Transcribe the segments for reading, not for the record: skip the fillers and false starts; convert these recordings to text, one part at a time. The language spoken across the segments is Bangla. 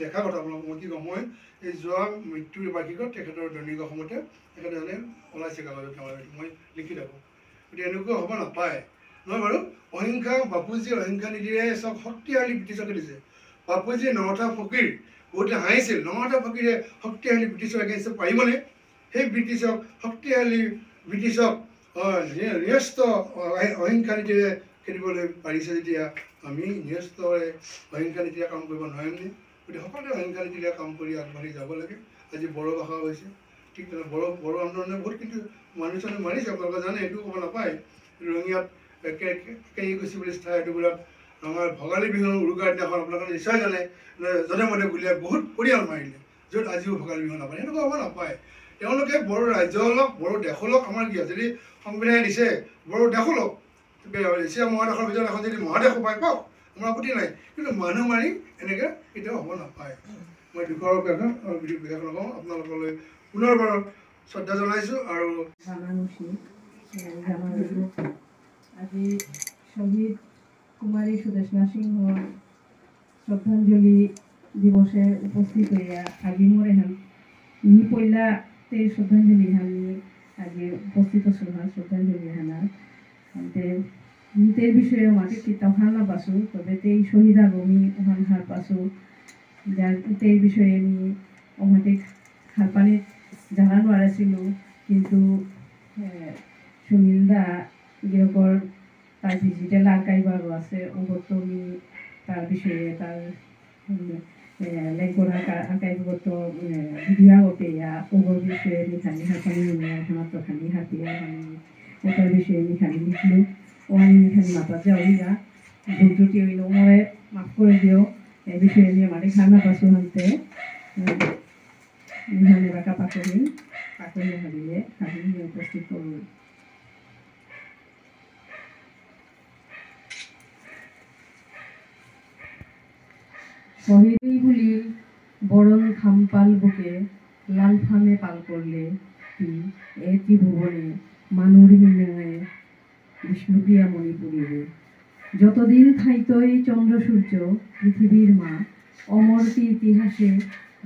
দেখা কথা আপোনালোকক মই কি ক'ম মই এই যোৱা মৃত্যুৰ বাৰ্ষিকত তেখেতৰ দৈনিক অসমতে তেখেতে মানে ওলাইছে কাগজত মই লিখি থাকোঁ। গতিকে এনেকুৱা হ'ব নাপায় নহয় বাৰু। অহিংসা বাপুজীয়ে অহিংসা নীতিৰে চব শক্তিশালী ব্ৰিটিছকে দিছে। বাপুজীয়ে নমতা ফকীৰ বহুতে হাঁহিছিল, নমতা ফকীৰে শক্তিশালী ব্ৰিটিছৰ এগেইনষ্টত পাৰিবনে? সেই ব্ৰিটিছক শক্তিশালী ব্ৰিটিছক ন্যস্ত অহিংসা নীতিৰে খেদিবলৈ পাৰিছে যেতিয়া আমি ন্যস্তৰে অহিংসা নীতিৰে কাম কৰিব নোৱাৰিমনে? গতিকে সকলোৱে অহিংসা নীতিৰে কাম কৰি আগবাঢ়ি যাব লাগে। আজি বড়ো ভাষা হৈছে, ঠিক তেনে বড়ো আন্দোলনে বহুত কিন্তু মানুহ চানুহ মাৰিছে, আপোনালোকে জানে, এইটো ক'ব নাপায়। ৰঙিয়াত কেঁকুচি বুলি ঠাই এটুকুৰাত আমাৰ ভোগালী বিহুৰ উৰুকাৰ দিনাখন আপোনালোকে নিশ্চয় জানে যধে মধে গুলীয়াই বহুত পৰিয়াল মাৰিলে, য'ত আজিও ভোগালী বিহু নাপায়। এনেকুৱা হ'ব নাপায়। তেওঁলোকে বড়ো ৰাজ্য হলক, বড়ো দেশ হলক, আমাৰ কি আছে, যদি সংবিধানে দিছে বড়ো দেশ হলক, এছিয়া মহাদেশৰ ভিতৰত এখন যদি মহাদেশো পাই পাওক, আমাৰ আপত্তি নাই। কিন্তু মানুহ মাৰি এনেকৈ কেতিয়াও হ'ব নাপায়। মই দুখৰ বিশেষ নকওঁ, আপোনালোকলৈ পুনৰবাৰ শ্ৰদ্ধা জনাইছোঁ। আৰু আজি শহীদ কুমারী সুদেশনা সিংহ শ্রদ্ধাঞ্জলি দিবসে উপস্থিত হইয়া আজি মোর এখান নি পয়লা তে শ্রদ্ধাঞ্জলি হানি আজি উপস্থিত শ্রদ্ধাঞ্জলি হানা নিতের বিষয়ে মাটি কিতাব হানা পাসু তবে তেই শহীদ আগমি ওখান হার পাসু যার তেই বিষয়ে নি ওমাটি হারপানি জানানো আরাছিল কিন্তু সুনীলদা যেরকম তার ডিজিটাল আর্কাইভারও আছে ওগত আমি তার বিষয়ে তার লেখর আর্কাইভগত ভিডিও আগতে ওগর বিষয়ে নিখানি হারপানি খানি হাতিয়া ওটার বিষয়ে নিখানি লিখলো ও আমি নিখানি মাপা যাওয়া দুটি হইল মরে মাফ করে দিও এই বিষয়ে নিয়ে মানে খানা পাশু হানতে নিহানে বাঁকা পাকড়ি হারিয়ে হারিয়ে উপস্থিত করল। শহীদগুলির বরণ খামপাল বুকে লাল ফামে পাল করলে কি এ ত্রিভুবনে মানুর হিমে বিষ্ণুপ্রিয়া মণিপুরীরে যতদিন থাইতই চন্দ্র সূর্য পৃথিবীর মা অমরতি ইতিহাসে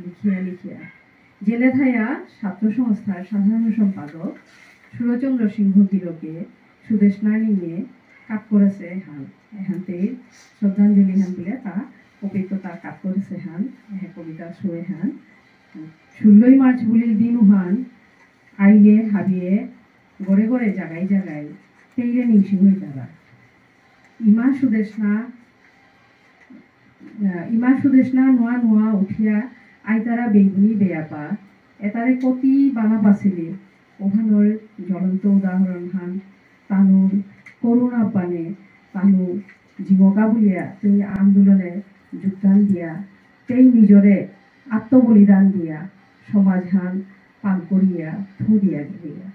লিখিয়া লিখিয়া জেলে থাইয়া ছাত্র সংস্থার সাধারণ সম্পাদক সুরচন্দ্র সিংহ গিরকে সুদেশনা নিয়ে কাট করেছে হান এখানতে শ্রদ্ধাঞ্জলি হান বলে তা অভিজ্ঞতা কাট করেছে হান কবিতা শুয়ে হান 16 মার্চ বুলির দিন হান আইয়ে হাবিয়ে গড়ে গড়ে জাগাই জাগাই তেইরে নিশি হয়ে তারা ইমা সুদেশনা নোয়া নোয়া উঠিয়া আইতারা বেগুনি বেয়াপা এটারে কতি বানা পাছিলে ওখানোর জ্বলন্ত উদাহরণ হান তানুর করুণা পানে তানু জীবকা বুলিয়া তেই আন্দোলনে যোগদান দিয়া তেই নিজরে আত্মবলিদান দিয়া সমাজ হান পান করিয়া থু দিয়া গিয়া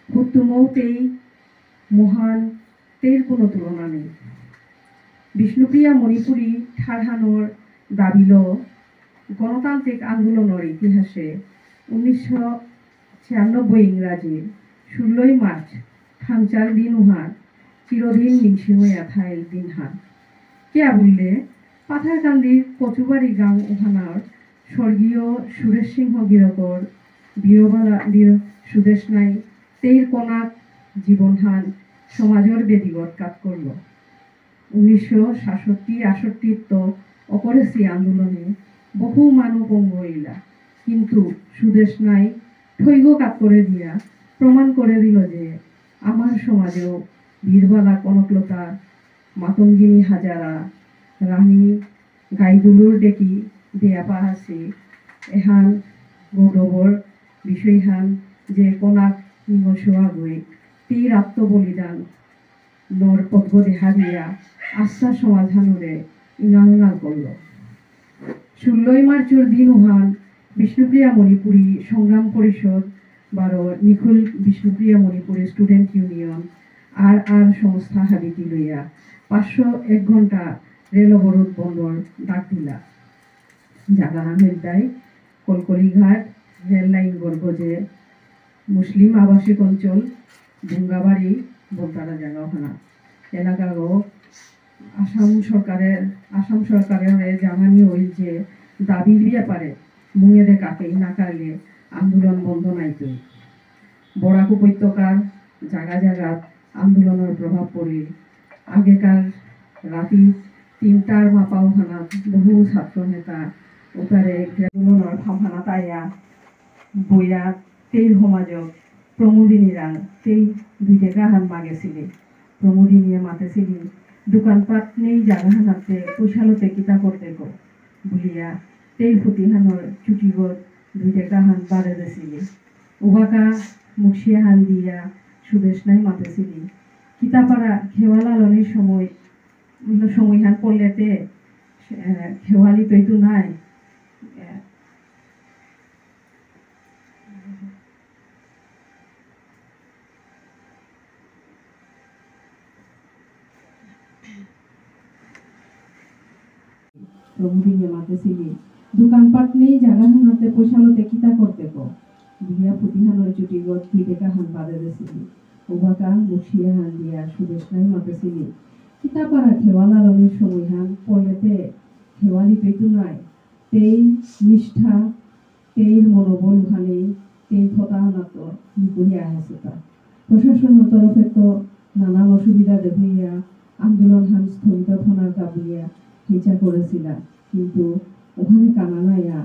হুতুমৌ তেই মহান তের কোনো তুলনা নেই। বিষ্ণুপ্রিয়া মণিপুরী ঠারহানোর দাবিল গণতান্ত্রিক আন্দোলনের ইতিহাসে 1996 ইংরাজির 16 মার্চ খাংচার দিন উহার চিরদিন নিংসি হইয়া থাইল দিন হান কেয়া বললে পাথারকান্দির কচুবাড়ি গাঁও উহানার স্বর্গীয় সুরেশ সিংহ গিরকর বীর সুদেশনাই তেইর কনাক জীবনহান সমাজের বেদিগত কাজ করল। 1967-68 তো অপরেসি আন্দোলনে বহু মানুষ পঙ্গু হইলা কিন্তু সুদেশনাই ঠৈগ কাজ করে দিয়া প্রমাণ করে দিল যে আমার সমাজেও বীরবালা কনকলতা মাতঙ্গিনী হাজারা রানী গাইদুলুর ডেকি দেয়াপা হাসি এহান গৌরবর বিষয় হান যে কনাক নিহসোয়া গই তীর আত্মবলিদান নর পদ্ম দেখা দিয়া আস্থা সমাধানরে ইঙাল করল। 16 মার্চের দিন উহান বিষ্ণুপ্রিয়া মণিপুরী সংগ্রাম পরিষদ 12 নিখুল বিষ্ণুপ্রিয়া মণিপুরী স্টুডেন্ট ইউনিয়ন আর সংস্থা হাবিতি লইয়া 501 ঘন্টা রেল অবরোধ বন্ধর ডাক দিলা। জাগাহান হইতাই কলকলিঘাট রেল লাইন গর্গজে মুসলিম আবাসিক অঞ্চল বুঙ্গাবাড়ি বলতারা জায়গা ওখানা এলাকারও আসাম সরকারের জানানি হইল যে দাবির ব্যাপারে মুঙেদে কাকেই না কারলে আন্দোলন বন্ধ নাইতই। বরাক উপত্যকার জায়গা জায়গাত আন্দোলনের প্রভাব পড়িল। আগেকার রাতি 3টার মাপাওখানাত বহু ছাত্র নেতা ওতারে আন্দোলনের ফাঁফানা তাইয়া বইয়া তেইর সমাজক প্রমোদিনীরা তেই 2 টাকা হান মাগেছিলি। প্রমোদিনীয়ে মাতেছিলি দোকানপাট নেই জাগাহানাতে পয়সালতে কিতা করতে গো বলিয়া তেই ফতিহানোর চুটিগত 2 টাকা হান বাড়ে দিছিলি। উবাকা মুখিয়া হান দিয়া সুদেশ নাই মাতেছিলি। কিতাপাড়া খেওয়ালা লনির সময় হান পড়লেতে খেওয়ালি তৈতু নাই। প্রভুদিনে মাতেছিলি দোকানপাট নেই জাগাহানাতে পয়সালতে কিতা করতে গো বিয়া ফুটিহানোর চুটিগত 2 টাকা হান বাদে দিছিলি। ওবাকা মুখিয়া হান দিয়া সুদেশ নাই মাতেছিলি। কিতাপাড়া খেওয়ালা রনির সময় হান পড়লেতে খেওয়ালি পেতু নাই। তেই নিষ্ঠা তেইর মনোবল ওখানে তেই ফতাহানাত নিকলিয়া আছে তা প্রশাসনের তরফে তো নানান অসুবিধা দেখাইয়া আন্দোলন হান স্থগিত থানার কাবুলিয়া হিচা করেছিলা। কিন্তু ওখানে কানা নাইয়া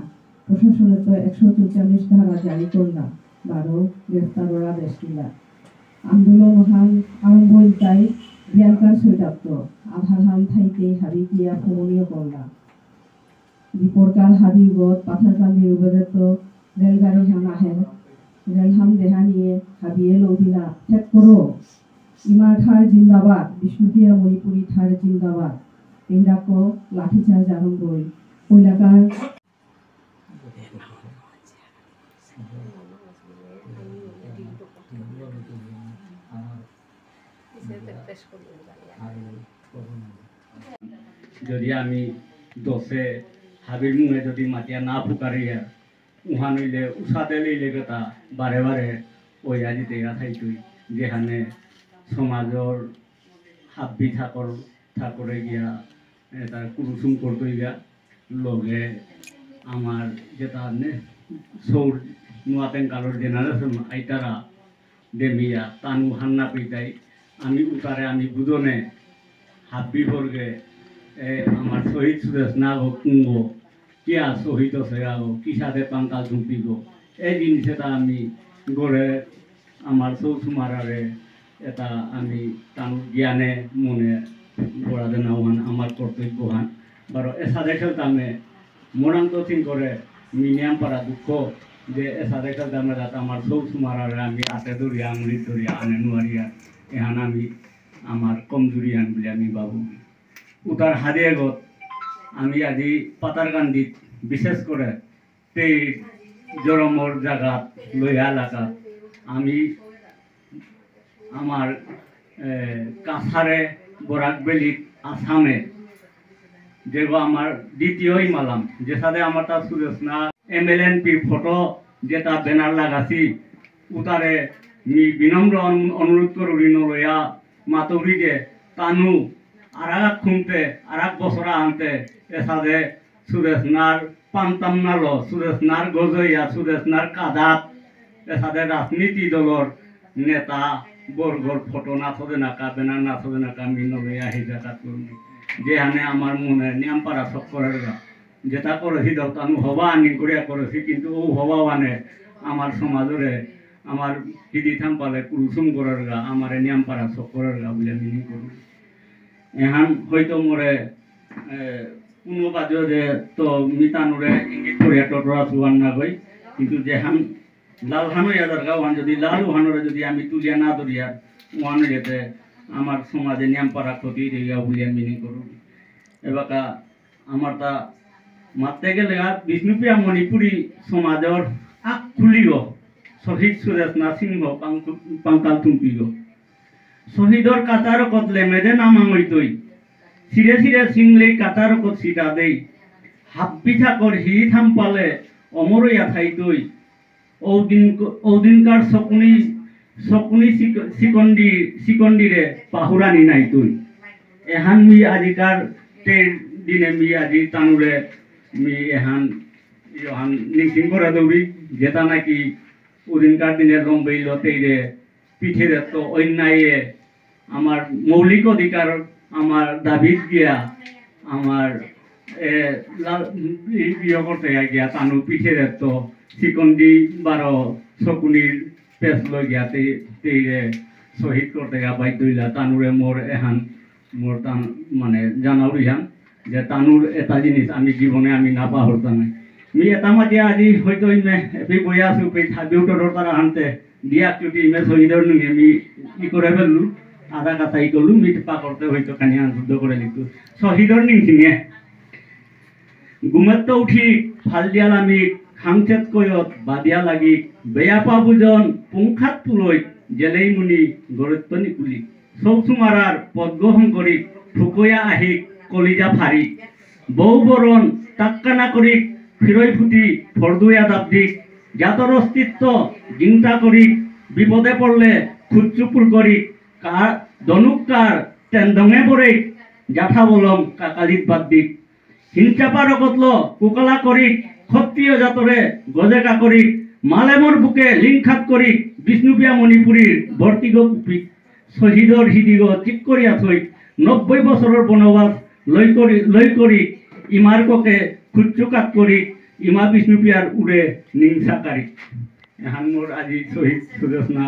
প্রশাসনের তো 144 ধারা জারি করলাম, 12 গ্রেফতারের আদেশ দিলা। আন্দোলন হান আরম্ভ তাই বিয়ালকার 6 আধার হান থাইতে হাবি দিয়া ভ্রমণীয় করলাম। দীপরকাল হাবিগত পাথারকান্দির উবেদের তো রেলগাড়ি হান আহে। রেলহাম দেহা নিয়ে হাবিয়ে লৌদিলা ঠেক করো ইমার ঠার জিন্দাবাদ, বিষ্ণুপ্রিয়া মণিপুরী ঠার জিন্দাবাদ। এইরাক লাঠিচার্জ আরম্ভই ওইলাকার যদি আমি দশে হাবির মুখে যদি মাতিয়া না ফুকারিয়া উহা নইলে উষাতে লইলে কথা বারে বারে ওই আজি দেখা থাইতুই যেখানে সমাজর হাব্বি ঠাকরে গিয়া তার কুরুসুম করতই গিয়া লগে আমার যেটা সৌর নোয়াতেন কালোর জেনারেশন আইতারা দেমিয়া তানু হান্না পিতাই আমি উতারে আমি বুঝনে হাব্বি বর্গে আমার শহীদ সুরেশ না গো কুঙ্গ কিয়া শহীদ আছে গো কিসাদে পাঙ্কাল ঝুঁপি গো এই জিনিসটা আমি গড়ে আমার চৌসুমারারে এটা আমি তানু জ্ঞানে মনে গড়াতে নাওয়ান আমার কর্তব্য হান বারো এসা দেখে তামে মনান্ত থিং করে মিনিয়াম পারা দুঃখ যে এসা দেখে তামে যাতে আমার চৌসুমারারে আমি হাতে ধরিয়া আঙুলি ধরিয়া আনে নোৱাৰিয়া এহান আমি আমার কমজোরি আন বলে আমি ভাবো। উতার হাদিয়ে গত আমি আজি পাতারকান্দিত বিশেষ করে তেই জরমর জায়গা লইয়া এলাকা আমি আমার কাছারে বরাকবেলিত আসামে যেগো আমার দ্বিতীয়ই মালাম যে সাথে আমার তার সুরেশ না MLNP ফটো যেটা ব্যানার লাগাছি উতারে বিনম্র অনুরোধ করি নলইয়া মাতবরি যে তানু আর খুনতে আর বছরা আনতে এসাদে সুরেশ নার পান্তাম নাল সুরেশ নার গজইয়া সুরেশ নার কাদাত এসাদে রাজনীতি দলর নেতা বর্গর ফটো না থদে নাকা বেনার না থদে নাকা মিনলইয়া হি জায়গা করুন যেখানে আমার মনে নিয়ামপাড়া চক্করের গা যেটা করেছি তানু হবা আনি করিয়া করেছি কিন্তু ও হবা মানে আমার সমাজরে আমার হিদি থাম্পালে কুরুসুম করার গা আমার নিয়ামপাড়া চক্করের গা বলে মিনি করুন এহান হয়তো মোরে কোনো বাজে যে তো মিতানুরে ইঙ্গিত করিয়া টটরা চুয়ান না গই কিন্তু যেহান লাল হানো ইয়াদার গা ওহান যদি লাল ওহানরে যদি আমি তুলিয়া না ধরিয়া ওহান যেতে আমার সমাজে নিয়ামপাড়া ক্ষতি দিয়া বলিয়া মিনি করুন এবাকা আমার তা মারতে গেলে বিষ্ণুপ্রিয়া মণিপুরী সমাজর আখ খুলিগ শহীদ সুরেশ না সিংহ পাঙ্কাল তুম্পিগ শহীদর কাতার কতলে মেদে নামাঙইতই সিরে সিরে সিংলে কাতার কত সিটা দেই হাব্বি ঠাকর হি থাম্পালে অমরইয়া থাইতই ঔদিনকার শকুনি সিকন্দিরে পাহুরানি নাইতই এহান মি আজিকার দিনে মি আজি তানুরে মি এহান ইহান নিংসিং করে দৌড়ি যেটা নাকি ওদিনকার দিনে লম্বেইল তেইরে পিঠে তো অন্যায়ে আমার মৌলিক অধিকার আমার দাবিত গিয়া আমার ইয়ে করতে গিয়া তানু পিঠে তো চিকন্দি 12 শকুনির পেছ লৈ গিয়া তেইরে শহীদ করতে গিয়া বাধ্য হইলা তানুরে মোর এহান মোর টান মানে জানাও ইহান যে তানুর এটা জিনিস আমি জীবনে আমি না পাহরতা নাই মি এটা মাতিয়া আজি হয়তো ইমে এপি বই আছো পে বিউটৰৰ পৰা আনতে দিয়া চুটি ইমে শহীদৰ নুঙে মি ই করে ফেললু আধা কথা ই করলু মি পা করতে হয়তো কানিয়া যুদ্ধ করে লিখু শহীদৰ নিংখিনিয়ে গুমেত উঠি ফাল দিয়া আমি খাংচেত কয়ত বাদিয়া লাগি বেয়া পা বুজন পুংখাত পুলৈ জেলেই মুনি গরত্ব নিকুলি চৌচুমারার পদ্মহং করি ফুকয়া আহি কলিজা ফারি বৌ বরণ টাক্কানা করি ফিরই ফুটি ফরদুয়া দাবদিক জাতর অস্তিত্ব চিন্তা করি বিপদে পড়লে খুচুপুর করি কার দনুকার তেন্দঙে পড়ে জাঠা বলম কাকালিত বাদ দিক হিংচাপার কতল কুকলা করি ক্ষত্রিয় জাতরে গজেকা করি মালেমর বুকে লিংখাত করি বিষ্ণুপিয়া মণিপুরীর বর্তিগ কুপি শহীদর হৃদিগ ঠিক করিয়া থই 90 বছরের বনবাস লৈ করি ইমারককে খুচুকাত করি ইমা বিষ্ণুপিয়ার উড়ে নিংসাকারী এহান মোর আজি শহীদ সুদেশনা